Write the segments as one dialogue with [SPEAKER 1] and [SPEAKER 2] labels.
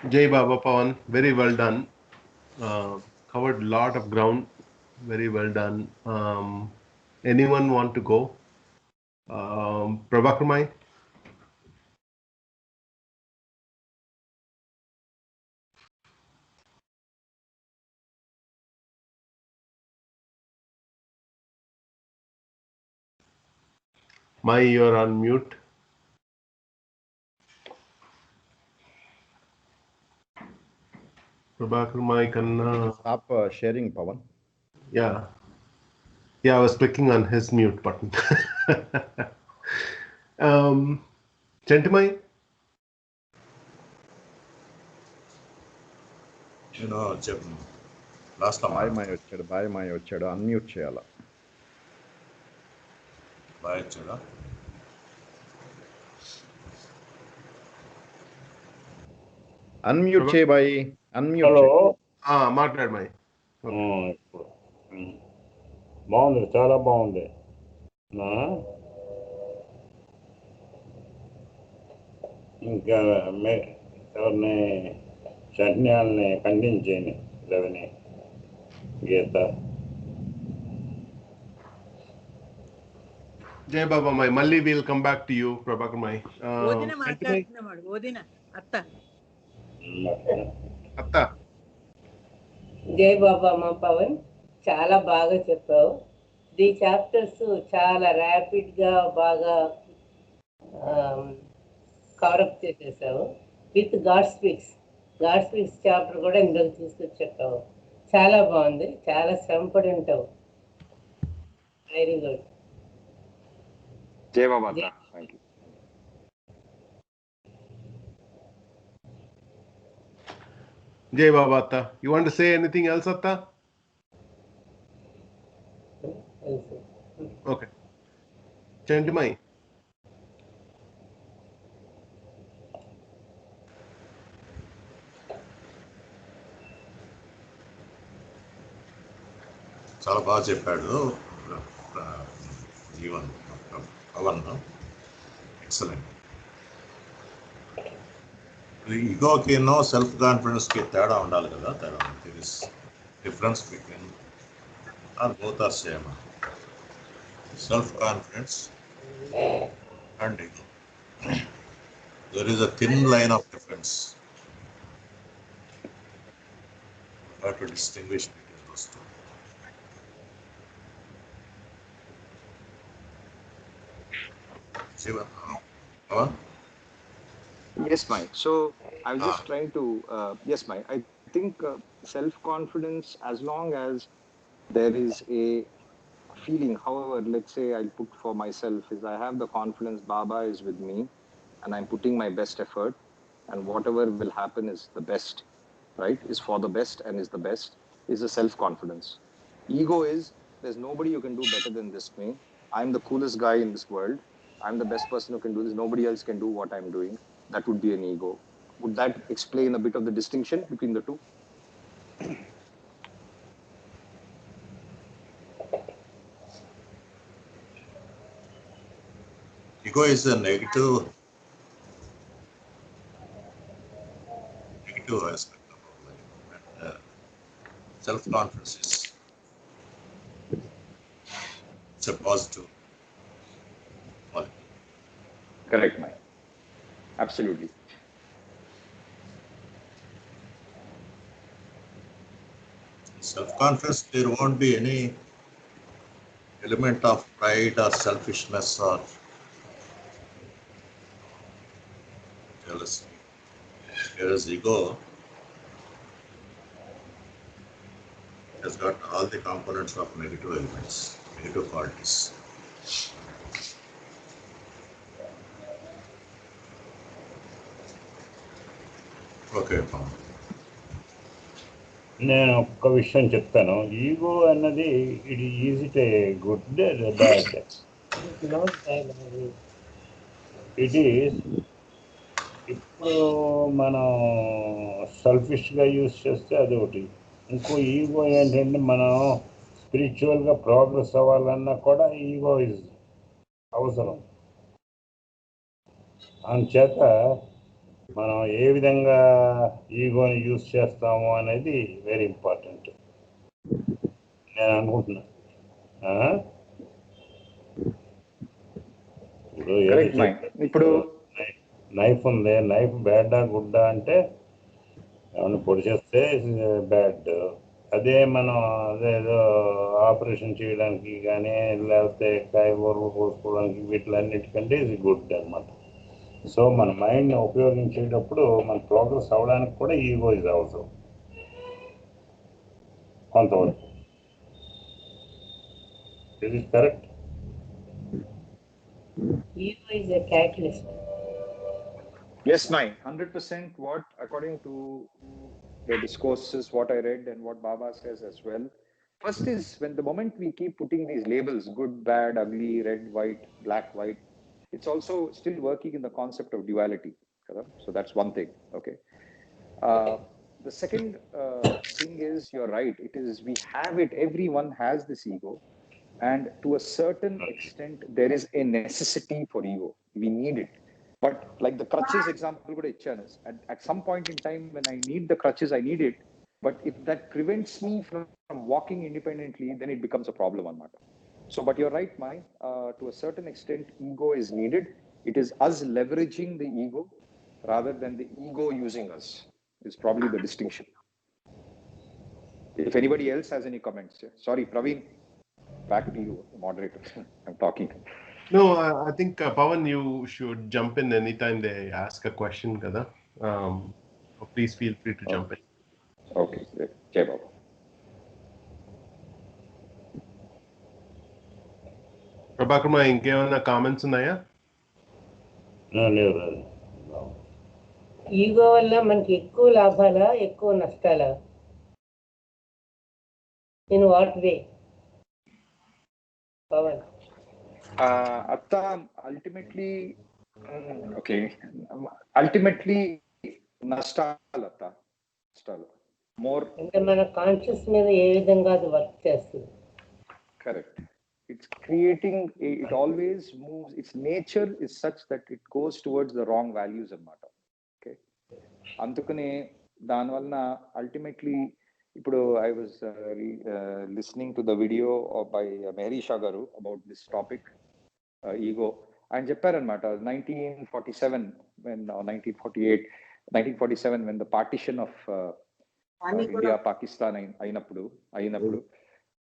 [SPEAKER 1] Jai Baba Pawan, very well done. Covered a lot of ground. Very well done. Anyone want to go? Prabhakar Mai? Mai, you're on mute. Prabhakar Mai, Kanna.
[SPEAKER 2] Stop sharing, Pawan.
[SPEAKER 1] Yeah. Yeah, I was clicking on his mute button. Chantamai?
[SPEAKER 3] Last లో
[SPEAKER 2] bye మాయ వచ్చాడు unmute చేయాల
[SPEAKER 3] bye వచ్చాడా
[SPEAKER 2] unmute చేయి bye unmute
[SPEAKER 4] hello
[SPEAKER 1] మాట్లాడు my
[SPEAKER 4] ఇప్పుడు బాగుంది, చాలా బాగుంది. ఇంకా ఎవరిని చట్న్యాలని ఖండించేని రవిని గీత.
[SPEAKER 1] జై బాబా మై మళ్ళీ will come back to you Prabhakar my
[SPEAKER 5] వదిన మాట్లాడుతున్నాడు. వదిన అత్త
[SPEAKER 1] అత్త
[SPEAKER 6] జై బాబా మా పవన్, చాలా బాగా చెప్పావు. 3 చాప్టర్స్ చాలా ర్యాపిడ్గా బాగా కవరప్ చేసేసావు. విత్ గాడ్ స్పీక్స్ చాప్టర్ కూడా ఇందులో తీసుకొచ్చి చెప్పావు. చాలా బాగుంది, చాలా శ్రమపడి ఉంటావు. Very good.
[SPEAKER 7] Jai Baba. Thank you.
[SPEAKER 1] Jai Baba Atta. You want to say anything else, Atta? Okay. Chantamai.
[SPEAKER 3] చాలా బాగా చెప్పాడు జీవన్ పవన్. ఎక్సలెంట్. ఈగోకి సెల్ఫ్ కాన్ఫిడెన్స్కి తేడా ఉండాలి కదా. There is difference between or both are same. Self confidence and ego, there is a thin line of difference. How to distinguish between those two. Shiva, Pawan?
[SPEAKER 7] Yes, Mai. So I was just trying to, yes, Mai. I think self-confidence, as long as there is a feeling, however, let's say I'll put for myself, is I have the confidence Baba is with me and I'm putting my best effort and whatever will happen is the best, right? Is for the best and is the best, is a self-confidence. Ego is, there's nobody who can do better than this me. I'm the coolest guy in this world. I'm the best person who can do this. Nobody else can do what I'm doing. That would be an ego. Would that explain a bit of the distinction between the two?
[SPEAKER 3] Ego is a negative aspect of life, and self-confidence is it's a positive quality.
[SPEAKER 7] Correct, Mike. Absolutely.
[SPEAKER 3] Self-confidence, there won't be any element of pride or selfishness or jealousy. Whereas ego has got all the components of negative elements, negative qualities. Okay, Pawan.
[SPEAKER 4] నేను ఒక్క విషయం చెప్తాను. Ego అన్నది is it a good bad? It is, ఇప్పుడు మనం సెల్ఫిష్గా use చేస్తే అది ఒకటి. ఇంకో ఈగో ఏంటంటే మనం స్పిరిచువల్గా ప్రోగ్రెస్ అవ్వాలన్నా కూడా ఈగో ఇస్ అవసరం. అందుచేత మనం ఏ విధంగా ఈగోని యూజ్ చేస్తాము అనేది వెరీ ఇంపార్టెంట్ నేను అనుకుంటున్నా.
[SPEAKER 7] ఇప్పుడు
[SPEAKER 4] నైఫ్ ఉంది, నైఫ్ బ్యాడా గుడ్డా అంటే ఏమన్నా పొడి చేస్తే బ్యాడ్. అదే మనం అదేదో ఆపరేషన్ చేయడానికి కానీ లేకపోతే కాయగూరలు కోసుకోవడానికి వీటిలన్నిటికంటే ఇది గుడ్ అనమాట. సో మన మైండ్ని ఉపయోగించేటప్పుడు మన ప్రోగ్రెస్ అవ్వడానికి కూడా ఈగో ఇది అవసరం కొంతవరకు. ఇది correct.
[SPEAKER 6] Ego is a catalyst.
[SPEAKER 7] yes, 100% what according to the discourses, what I read and what Baba says as well. First is when the moment we keep putting these labels, good, bad, ugly, red, white, black, white, it's also still working in the concept of duality. So that's one thing. Okay. The second thing is, you're right. It is, we have it. Everyone has this ego. And to a certain extent, there is a necessity for ego. We need it. But like the crutches example, at some point in time when I need the crutches, I need it. But if that prevents me from walking independently, then it becomes a problem on matter. So, but you're right, Mai. To a certain extent, ego is needed. It is us leveraging the ego rather than the ego using us. Is probably the distinction. If anybody else has any comments, sorry, Praveen. Back to you, moderator. I'm talking.
[SPEAKER 1] No, I think Pawan, you should jump in anytime they ask a question, kada. Please feel free to jump in.
[SPEAKER 7] Okay, Jai Baba.
[SPEAKER 1] Prabhakarma, ఇంకేమైనా comments ఉన్నాయా?
[SPEAKER 4] లేదు.
[SPEAKER 6] Ego వల్ల మనకి ఎక్కువ లాభాలా ఎక్కువ నష్టాలా? In what way? Pawan.
[SPEAKER 7] Atta, ultimately, okay. Ultimately, nashtal atta. More.
[SPEAKER 6] అంటే మన కాన్షియస్ మీద ఏ విధంగా అది వర్క్ చేస్తుంది?
[SPEAKER 7] Correct. It's creating. It always moves. Its nature is such that it goes towards the wrong values and matter. Okay. Andukane danvalna ultimately. I was listening to the video by Mary Shagaru about this topic, ego. And Japan matter 1947 when 1947 when the partition of India Pakistan ainappudu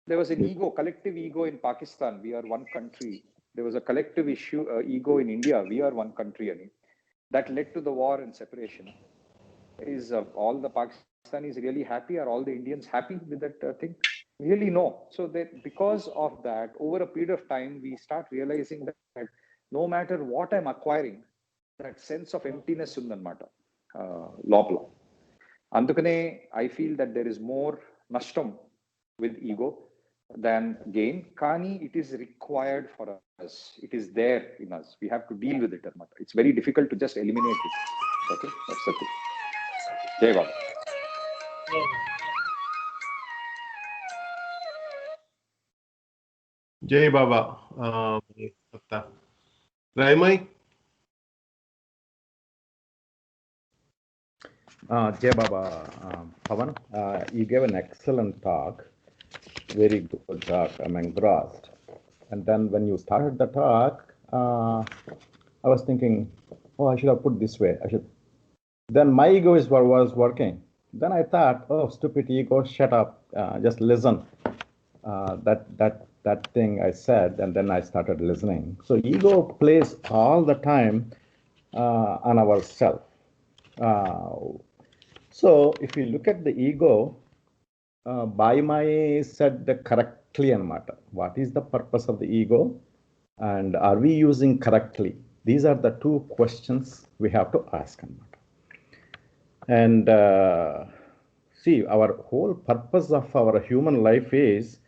[SPEAKER 7] there was an ego, collective ego in Pakistan. We are one country. There was a collective ego in India. We are one country. That led to the war and separation. Is all the Pakistanis really happy? Are all the Indians happy with that thing? Really no. So that because of that, over a period of time, we start realizing that no matter what I'm acquiring, that sense of emptiness undanamata lopla. Andukane, I feel that there is more nashtam with ego than gain. Kani, it is required for us. It is there in us. We have to deal with it. It's very difficult to just eliminate it. Okay, that's the thing. Jai Baba.
[SPEAKER 1] Jai Baba. Raimai?
[SPEAKER 2] Jai Baba, Pawan, you gave an excellent talk, very good talk. I'm engrossed. And then when you started the talk, I was thinking, oh, I should have put this way. Then my ego was working. Then I thought, oh, stupid ego, shut up, just listen. That thing I said, and then I started listening. So ego plays all the time on ourself. So if you look at the ego, Baimai said correctly on matter. What is the purpose of the ego, and are we using correctly? These are the two questions we have to ask on matter. And see, our whole purpose of our human life is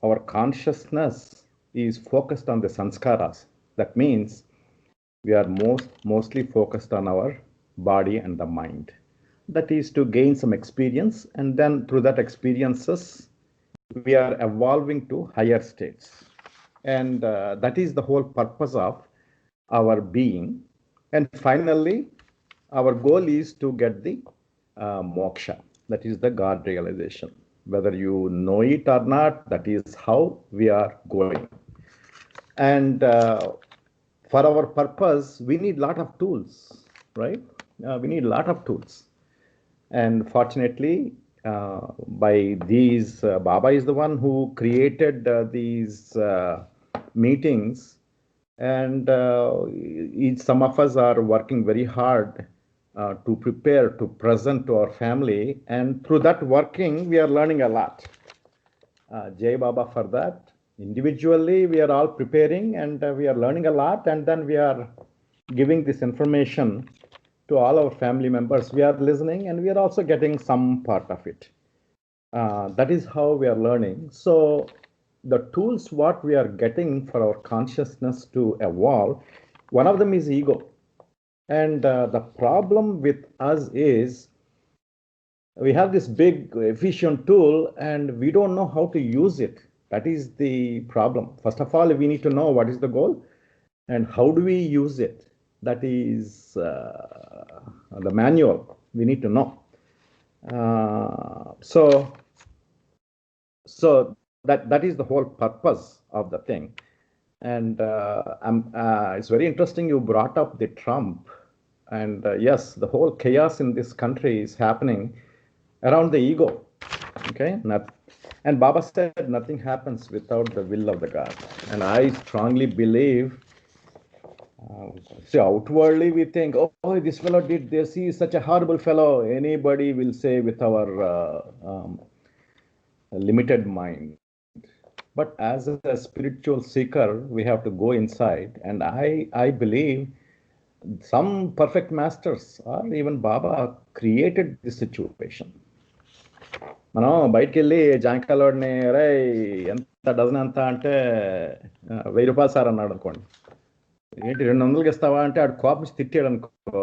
[SPEAKER 2] our consciousness is focused on the sanskaras. That means we are mostly focused on our body and the mind. That is to gain some experience, and then through that experiences, we are evolving to higher states. And that is the whole purpose of our being. And finally, our goal is to get the moksha, that is the God realization. Whether you know it or not, that is how we are going. And for our purpose, we need a lot of tools, right? We need a lot of tools. And fortunately, by these, Baba is the one who created these meetings, and some of us are working very hard to prepare to present to our family, and through that working, we are learning a lot. Jai Baba for that. Individually, we are all preparing and we are learning a lot, and then we are giving this information to all our family members. We are listening and we are also getting some part of it. That is how we are learning. So the tools what we are getting for our consciousness to evolve, one of them is ego. And the problem with us is we have this big efficient tool and we don't know how to use it. That is the problem. First of all, we need to know what is the goal and how do we use it. That is the manual we need to know. So that is the whole purpose of the thing. And it's very interesting you brought up the Trump. And yes, the whole chaos in this country is happening around the ego. Okay, and Baba said nothing happens without the will of the God. And I strongly believe, see, outwardly we think, oh, this fellow did this, he is such a horrible fellow. Anybody will say with our limited mind. But as a spiritual seeker, we have to go inside. And I believe some perfect masters or even Baba created this situation. మనం బయటికి వెళ్ళి జాంకాలోడిని రే ఎంత dozen ఎంత అంటే 1000 రూపాయలు sir అన్నాడు అనుకోండి, ఏంటి 200కి ఇస్తావా అంటే ఆడు కోపం తిట్టాడు అనుకో,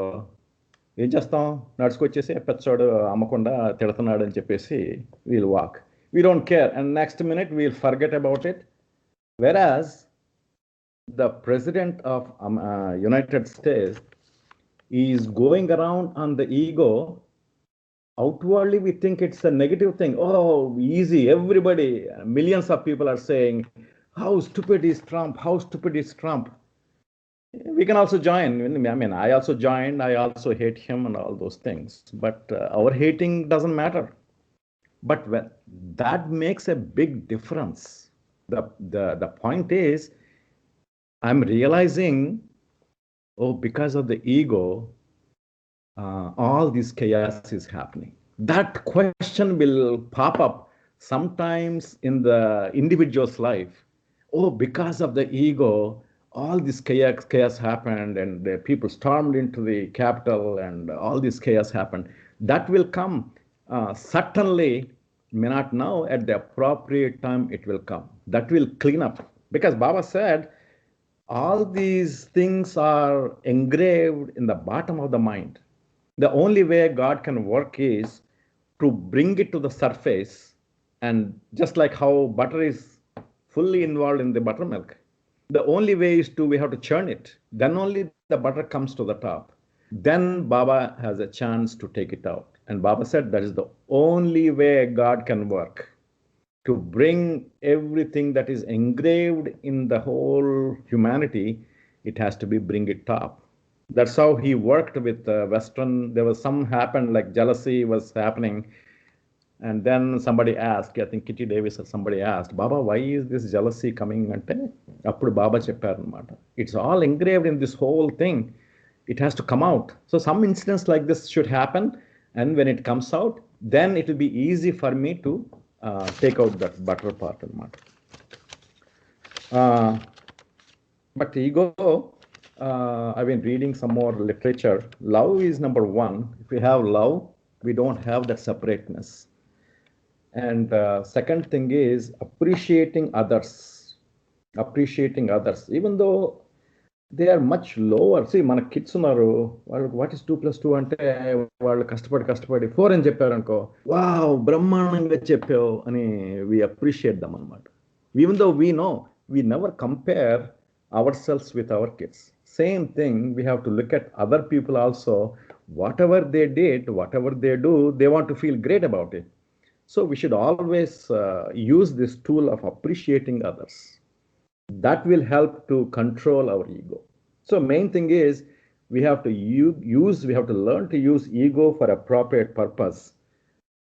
[SPEAKER 2] ఏం చేస్తాం, నడుచుకొచ్చేసి పెచ్చోడు అమ్మకుండా తిడుతున్నాడు అని చెప్పేసి we'll walk, we don't care, and next minute we'll forget about it. వెరాజ్ the president of United States is going around on the ego. Outwardly, we think it's a negative thing. Oh, easy. Everybody, millions of people are saying, how stupid is Trump? How stupid is Trump? We can also join. I mean, I also joined. I also hate him and all those things. But our hating doesn't matter. But that makes a big difference. The point is, I'm realizing, oh, because of the ego, all this chaos is happening. That question will pop up sometimes in the individual's life. Oh, because of the ego, all this chaos happened and the people stormed into the Capitol and all this chaos happened. That will come certainly, may not now, at the appropriate time it will come. That will clean up. Because Baba said, all these things are engraved in the bottom of the mind. The only way God can work is to bring it to the surface, and just like how butter is fully involved in the buttermilk, the only way is we have to churn it. Then only the butter comes to the top. Then Baba has a chance to take it out. And Baba said that is the only way God can work. To bring everything that is engraved in the whole humanity, it has to be bring it top. That's how he worked with Western. There was some happened, like jealousy was happening. And then somebody asked, I think Kitty Davis or somebody asked, Baba, why is this jealousy coming? Ante appudu Baba chepparu anamata. It's all engraved in this whole thing. It has to come out. So some incidents like this should happen. And when it comes out, then it will be easy for me to take out that butter part anamata. But ego, I've been reading some more literature. Love is number one. If we have love, we don't have that separateness. And second thing is appreciating others. Appreciating others, even though they are much lower. See, మన kids ఉన్నారు, వాళ్ళు what is 2+2 అంటే వాళ్ళు కష్టపడి 4 అని చెప్పారు అనుకో, wow బ్రహ్మాండంగా చెప్పావు అని we appreciate them అనమాట. Even though we know, we never compare ourselves with our kids. Same thing, we have to look at other people also. whatever they did, whatever they do, they want to feel great about it. So we should always use this tool of appreciating others. That will help to control our ego. So main thing is we have to learn to use ego for appropriate purpose.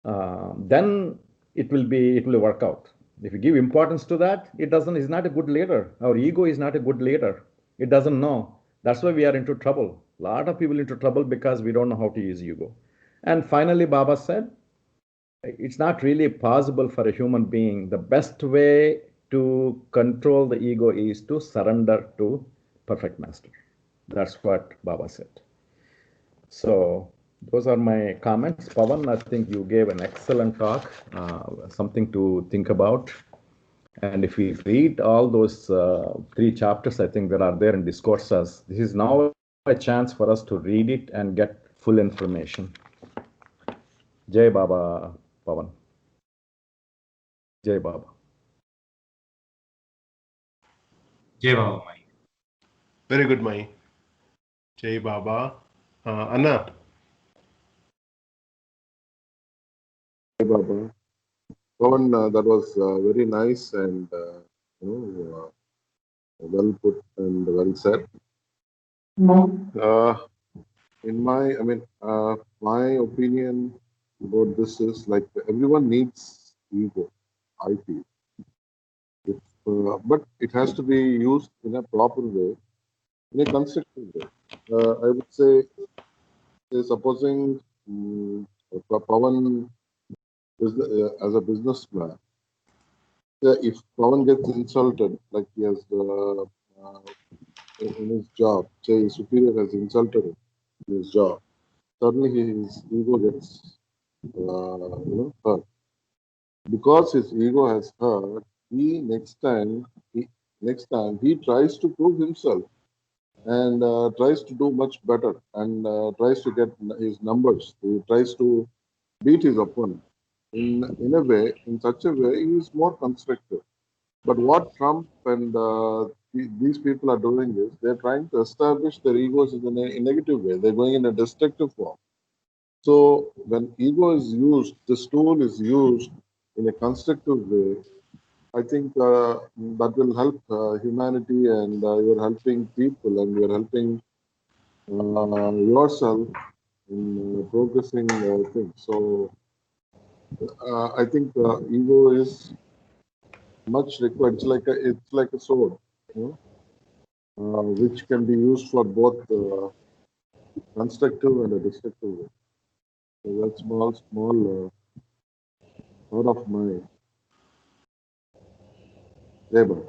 [SPEAKER 2] Then it will work out. If you give importance to that, is not a good leader. Our ego is not a good leader. It doesn't know. That's why we are into trouble. A lot of people into trouble because we don't know how to use ego. And finally, Baba said, it's not really possible for a human being. The best way to control the ego is to surrender to perfect master. That's what Baba said. So those are my comments. Pawan, I think you gave an excellent talk, something to think about. And if we read all those 3 chapters, I think that are there in Discourses, this is now a chance for us to read it and get full information. Jai Baba, Pawan. Jai Baba.
[SPEAKER 8] Jai Baba, Mai.
[SPEAKER 1] Very good, Mai. Jai Baba. Anna.
[SPEAKER 9] Jai Baba. Pawan, that was very nice and well put and well said. My opinion about this is like everyone needs ego, I feel. But it has to be used in a proper way, in a constructive way. I would say supposing Pawan as a businessman, if Pawan gets insulted, like he has in his job, say his superior has insulted him in his job, suddenly his ego gets hurt. Because his ego has hurt, next time he tries to prove himself and tries to do much better and tries to get his numbers. He tries to beat his opponent in such a way he is more constructive. But what Trump and these people are doing is they're trying to establish their egos in a negative way. They're going in a destructive form. So when ego is used, this tool is used in a constructive way, I think that will help humanity, and you're helping people, and you're helping yourself in progressing things. So I think ego is much required. It's like a sword, which can be used for both constructive and a destructive way. So that's small thought of my labor.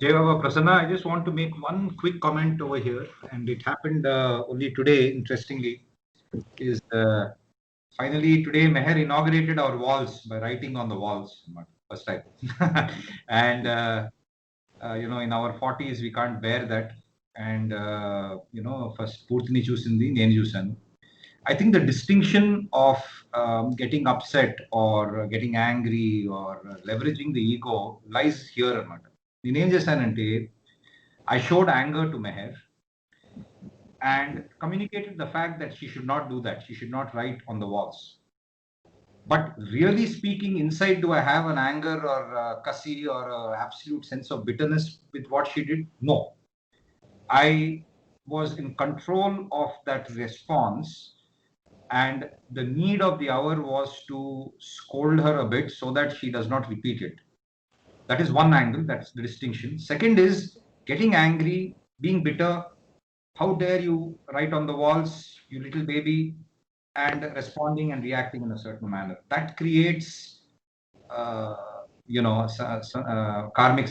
[SPEAKER 8] Jai Baba Prasanna, I just want to make one quick comment over here, and it happened only today, interestingly, is finally today Meher inaugurated our walls by writing on the walls, first time. And, in our 40s, we can't bear that. And, first, Purtini chusindi, nenu chusanu. I think the distinction of getting upset or getting angry or leveraging the ego lies here. నేనేం చేశానంటే I showed anger to Meher and communicated the fact that she should not do that. She should not write on the walls. But really speaking, inside, do I have an anger or kasi or absolute sense of bitterness with what she did? No. I was in control of that response, and the need of the hour was to scold her a bit so that she does not repeat it. That is one angle, that's the distinction. Second is getting angry, being bitter. How dare you write on the walls, you little baby, and responding and reacting in a certain manner. That creates, karmic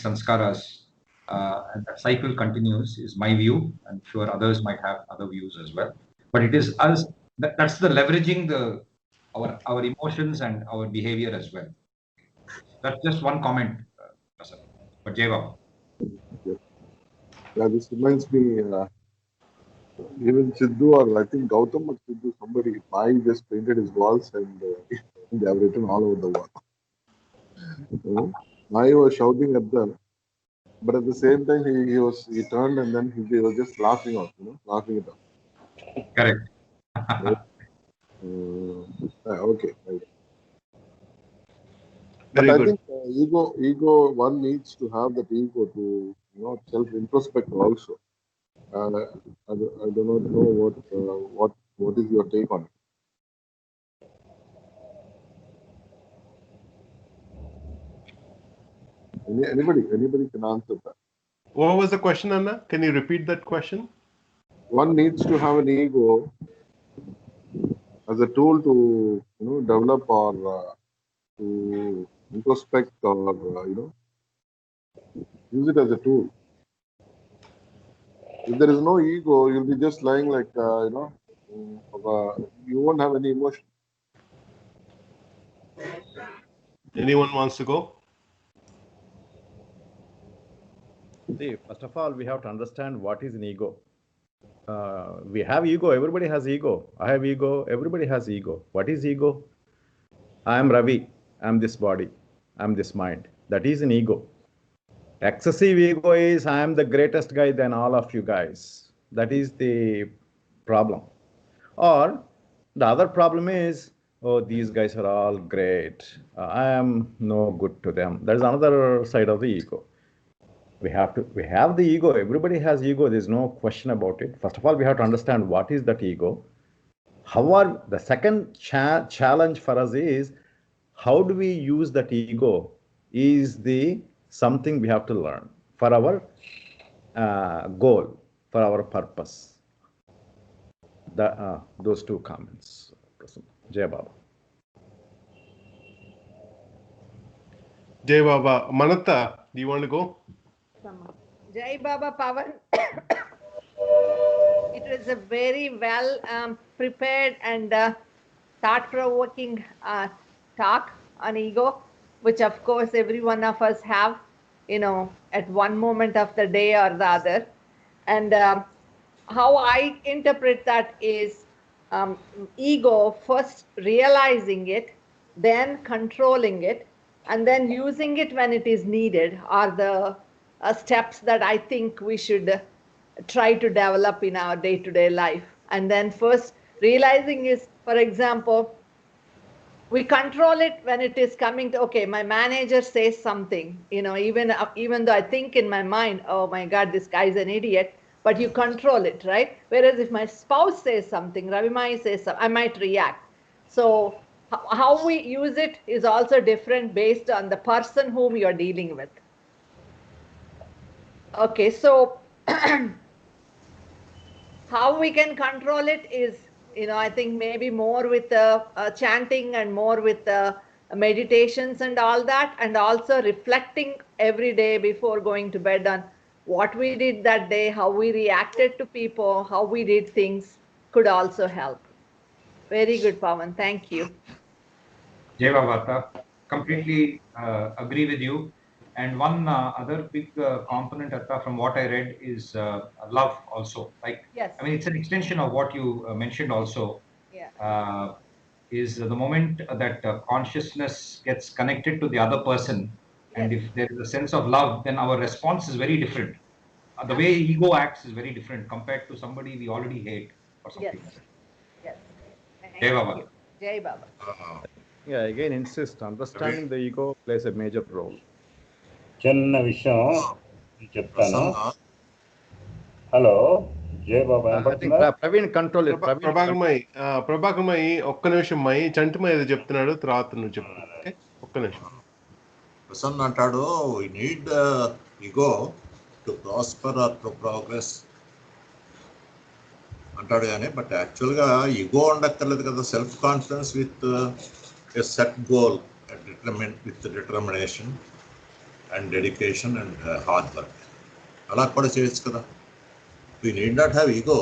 [SPEAKER 8] sanskaras, and that cycle continues, is my view. I'm sure others might have other views as well. But it is us, that's the leveraging our emotions and our behavior as well. That's just one comment. But Jai Baba.
[SPEAKER 9] Yeah, this reminds me, even Sidhu, or I think Gautam or Sidhu, somebody, Mai just painted his walls and they have written all over the wall. Mai was shouting at them But at the same time, he turned and then he was just laughing out, laughing it out.
[SPEAKER 8] Correct.
[SPEAKER 9] Okay. Right. But
[SPEAKER 1] Very
[SPEAKER 9] I
[SPEAKER 1] good.
[SPEAKER 9] think ego, one needs to have that ego to, self-introspect also. I do not know what is your take on it. Anybody can answer that.
[SPEAKER 1] What was the question, Anna? Can you repeat that question?
[SPEAKER 9] One needs to have an ego as a tool to develop or to introspect or use it as a tool. If there is no ego, you'll be just lying like you won't have any emotion.
[SPEAKER 1] Anyone wants to go?
[SPEAKER 2] See, first of all, we have to understand what is an ego. We have ego. Everybody has ego. I have ego. Everybody has ego. What is ego? I am Ravi. I am this body. I am this mind. That is an ego. Excessive ego is I am the greatest guy than all of you guys. That is the problem. Or the other problem is, oh, these guys are all great. I am no good to them. That is another side of the ego. We have the ego. Everybody has ego. There's no question about it. First of all, we have to understand what is that ego. However, the second challenge for us is how do we use that ego is the something we have to learn for our goal, for our purpose. Those two comments. Jai Baba.
[SPEAKER 1] Jai Baba. Manata, do you want to go?
[SPEAKER 5] Jai Baba Pavan. It was a very well prepared and thought-provoking talk on ego, which of course every one of us have, at one moment of the day or the other. And how I interpret that is ego first realizing it, then controlling it, and then using it when it is needed are the steps that I think we should try to develop in our day-to-day life. And then first realizing is, for example, we control it when it is coming to, okay, my manager says something, even though I think in my mind, oh my God, this guy's an idiot, but you control it, right? Whereas if my spouse says something, Ravimai says something, I might react. So how we use it is also different based on the person whom you're dealing with. Okay, so how we can control it is, I think maybe more with chanting and more with meditations and all that, and also reflecting every day before going to bed on what we did that day, how we reacted to people, how we did things could also help. Very good, Pawan. Thank you.
[SPEAKER 8] Jai Baba, completely agree with you. And one other big component, Atta, from what I read is love also.
[SPEAKER 5] Yes.
[SPEAKER 8] I mean, it's an extension of what you mentioned also.
[SPEAKER 5] Yeah.
[SPEAKER 8] Is the moment that consciousness gets connected to the other person, and if there is a sense of love, then our response is very different. The way ego acts is very different compared to somebody we already hate or something.
[SPEAKER 5] Yes.
[SPEAKER 8] Jai Baba.
[SPEAKER 5] Jai Baba.
[SPEAKER 2] Yeah, again, insist, understanding the ego plays a major role.
[SPEAKER 4] చిన్న విషయం చెప్తాను. Hello జై బాబా.
[SPEAKER 2] I think Praveen control it.
[SPEAKER 1] ప్రభాకర్మై ఒక్క నిమిషం my చంటిమై ఏదో చెప్తున్నాడు, తర్వాత నువ్వు చెప్పు. ఓకే, ఒక్క నిమిషం.
[SPEAKER 3] ప్రసన్న అంటాడు, we need ego to prosper or to progress అంటాడు కానీ, బట్ యాక్చువల్గా ఈగో ఉండక్కర్లేదు కదా. Self confidence with a set goal, with determination and dedication and hard work, అలా కూడా చేయొచ్చు కదా. We need not have ego.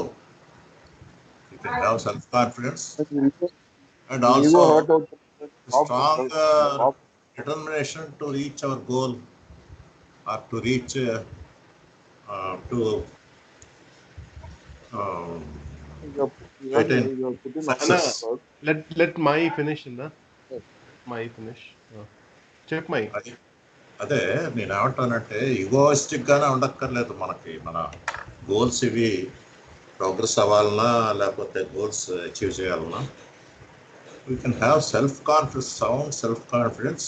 [SPEAKER 3] You can have self-confidence and also strong determination to reach our goal or to reach success.
[SPEAKER 1] Let Mai finish. Mai finish. Check Mai.
[SPEAKER 3] అదే నేను ఏమంటానంటే ఈగోయిస్టిక్గానే ఉండక్కర్లేదు. మనకి మన goals ఇవి ప్రోగ్రెస్ అవ్వాలన్నా లేకపోతే గోల్స్ అచీవ్ చేయాలన్నా we can have self confidence, sound self confidence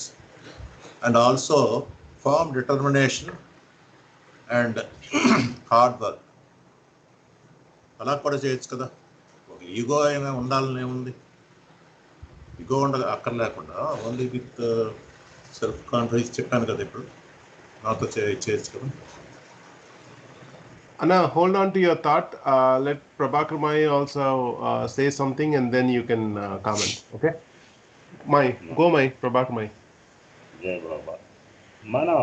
[SPEAKER 3] and also firm determination and hard work. అలా కూడా చేయొచ్చు కదా. ఒక ఈగో ఏమైనా ఉండాలని ఏముంది? ఈగో అక్కర్లేకుండా ఓన్లీ విత్ సెల్ఫ్ కాన్ఫిడెన్స్ చెప్పాను కదా, ఇప్పుడు నాతో చేయొచ్చు కదా.
[SPEAKER 1] Anna, hold on to your thought. Let Prabhakar Mai also say something and then you can comment. Okay? Mai, go Mai, Prabhakar Mai.
[SPEAKER 4] జై బాబా. మనం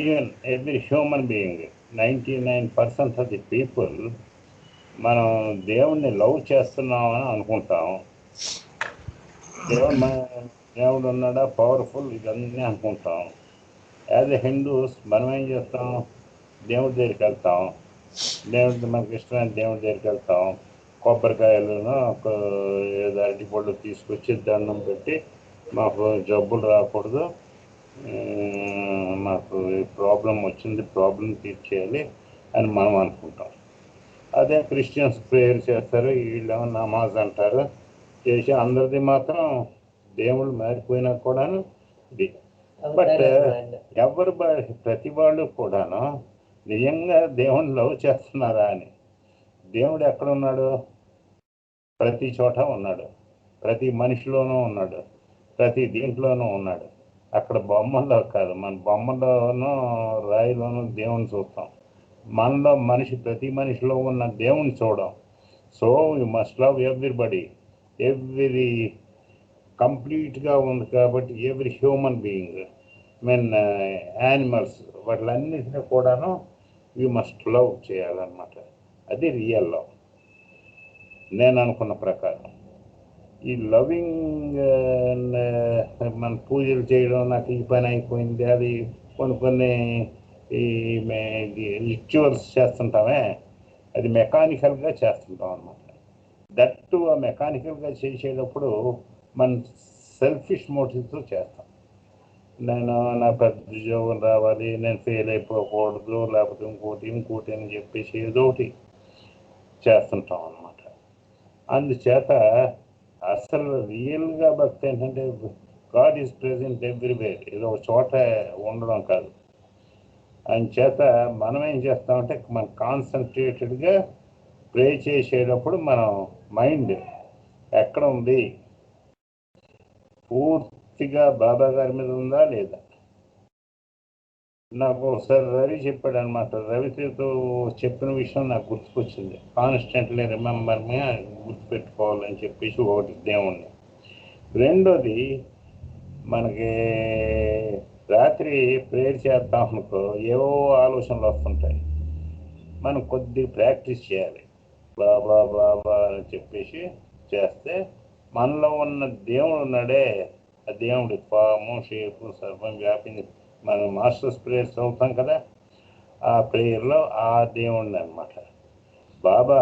[SPEAKER 4] even every human being 99% of the people మనం దేవుణ్ణి లవ్ చేస్తున్నామని అనుకుంటాం. దేవుడు ఉన్నాడా, powerful, ఇవన్నీ అనుకుంటాం. యాజ్ ఎ హిందూస్ మనం ఏం చేస్తాం? దేవుడి దగ్గరికి వెళ్తాం, దేవుడి మనకి ఇష్టమైన దేవుడి దగ్గరికి వెళ్తాం, కొబ్బరికాయలను ఏదో అరటిపళ్ళు తీసుకొచ్చి దండం పెట్టి మాకు జబ్బులు రాకూడదు, మాకు ప్రాబ్లం వచ్చింది, ప్రాబ్లం తీర్చేయాలి అని మనం అనుకుంటాం. అదే క్రిస్టియన్స్ ప్రేయర్ చేస్తారు, వీళ్ళేమో నమాజ్ అంటారు, చేసి అందరిది మాత్రం దేవుళ్ళు మారిపోయినా కూడాను ఇది. బట్ ఎవరు ప్రతి వాళ్ళు కూడాను నిజంగా దేవుని లవ్ చేస్తున్నారా అని? దేవుడు ఎక్కడున్నాడు? ప్రతి చోట ఉన్నాడు, ప్రతి మనిషిలోనూ ఉన్నాడు, ప్రతి దీంట్లోనూ ఉన్నాడు. అక్కడ బొమ్మల్లో కాదు, మన బొమ్మలోనూ రాయిలోనూ దేవుని చూస్తాం. మనలో ప్రతి మనిషిలో ఉన్న దేవుని చూడం. So you must love everybody. Every కంప్లీట్గా ఉంది కాబట్టి ఎవ్రీ హ్యూమన్ బీయింగ్, యానిమల్స్, వాటిలన్నిటినీ కూడాను యూ మస్ట్ లవ్ చేయాలన్నమాట. అది రియల్ లవ్ నేను అనుకున్న ప్రకారం. ఈ లవింగ్ మన పూజలు చేయడం, నాకు ఈ పని అయిపోయింది, అది కొన్ని ఈ రిచువల్స్ చేస్తుంటామే, అది మెకానికల్గా చేస్తుంటాం అన్నమాట. దట్టు ఆ మెకానికల్గా చేసేటప్పుడు మన సెల్ఫిష్ మోటివ్తో చేస్తాం. నేను నా పెద్ద ఉద్యోగం రావాలి, నేను ఫెయిల్ అయిపోకూడదు, లేకపోతే ఇంకోటి అని చెప్పేసి ఏదో ఒకటి చేస్తుంటాం అన్నమాట. అందుచేత అసలు రియల్గా భక్తి ఏంటంటే గాడ్ ఈజ్ ప్రెజెంట్ ఎవ్రీవేర్, ఏదో ఒక చోట ఉండడం కాదు. అందుచేత మనం ఏం చేస్తామంటే మనం కాన్సన్ట్రేటెడ్గా ప్రే చేసేటప్పుడు మనం మైండ్ ఎక్కడ ఉంది, పూర్తిగా బాబా గారి మీద ఉందా లేదా? నాకు ఒకసారి రవి చెప్పాడు అనమాట. రవితో చెప్పిన విషయం నాకు గుర్తుకొచ్చింది. కాన్స్టెంట్లీ రిమెంబర్ మీ, గుర్తుపెట్టుకోవాలని చెప్పేసి ఒకటి దేవుణ్ణి. రెండోది, మనకి రాత్రి ప్రేయర్ చేద్దాం అనుకో, ఏవో ఆలోచనలు వస్తుంటాయి. మనం కొద్దిగా ప్రాక్టీస్ చేయాలి. బాబా బాబా అని చెప్పేసి చేస్తే మనలో ఉన్న దేవుడు ఉన్నాడే, ఆ దేవుడి ఫాము, షేపు, సర్వం వ్యాపింది. మనం మాస్టర్స్ ప్రేయర్స్ చదువుతాం కదా, ఆ ప్రేయర్లో ఆ దేవుడిని అనమాట. బాబా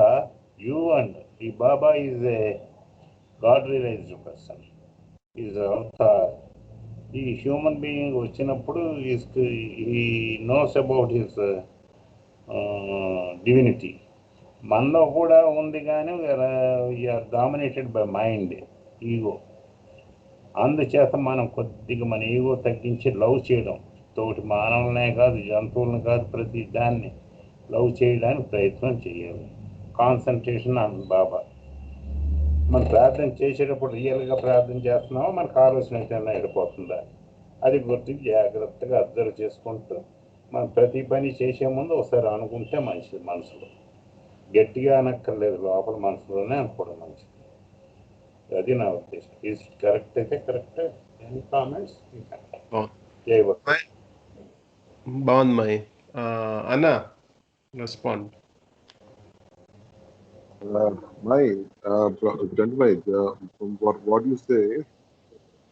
[SPEAKER 4] ఈ Baba is a God realized person, is avatar. ఈ హ్యూమన్ బీయింగ్ వచ్చినప్పుడు ఈ నోస్ అబౌట్ హిస్ డివినిటీ. మనలో కూడా ఉంది, కానీ we are dominated by mind, ego. అందుచేత మనం కొద్దిగా మన ఈగో తగ్గించి లవ్ చేయడం, తోటి మానవులనే కాదు, జంతువులను కాదు, ప్రతి దాన్ని లవ్ చేయడానికి ప్రయత్నం చేయాలి. కాన్సన్ట్రేషన్ ఆన్ బాబా. మనం ప్రార్థన చేసేటప్పుడు రియల్గా ప్రార్థన చేస్తున్నామో మనకు ఆలోచన అయితే వెళ్ళిపోతుందా, అది గుర్తించి జాగ్రత్తగా అబ్జర్వ్ చేసుకుంటూ మనం ప్రతి పని చేసే ముందు ఒకసారి అనుకుంటే మంచిది. మనసులో గట్టిగా అనక్కర్లేదు, లోపల మనసులోనే అనుకోవడం మంచిది. అది నా ఉద్దేశం. ఇది కరెక్ట్ అయితే కరెక్ట్. Any comments? జై భక్తి.
[SPEAKER 1] బాగుంది మై. అన్నా, respond.
[SPEAKER 9] Gentlemen, from what you say,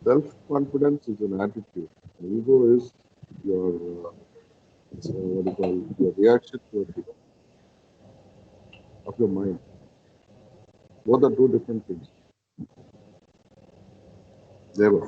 [SPEAKER 9] self-confidence is an attitude. Ego is your your reaction to it, of your mind. Both are two different things. Never.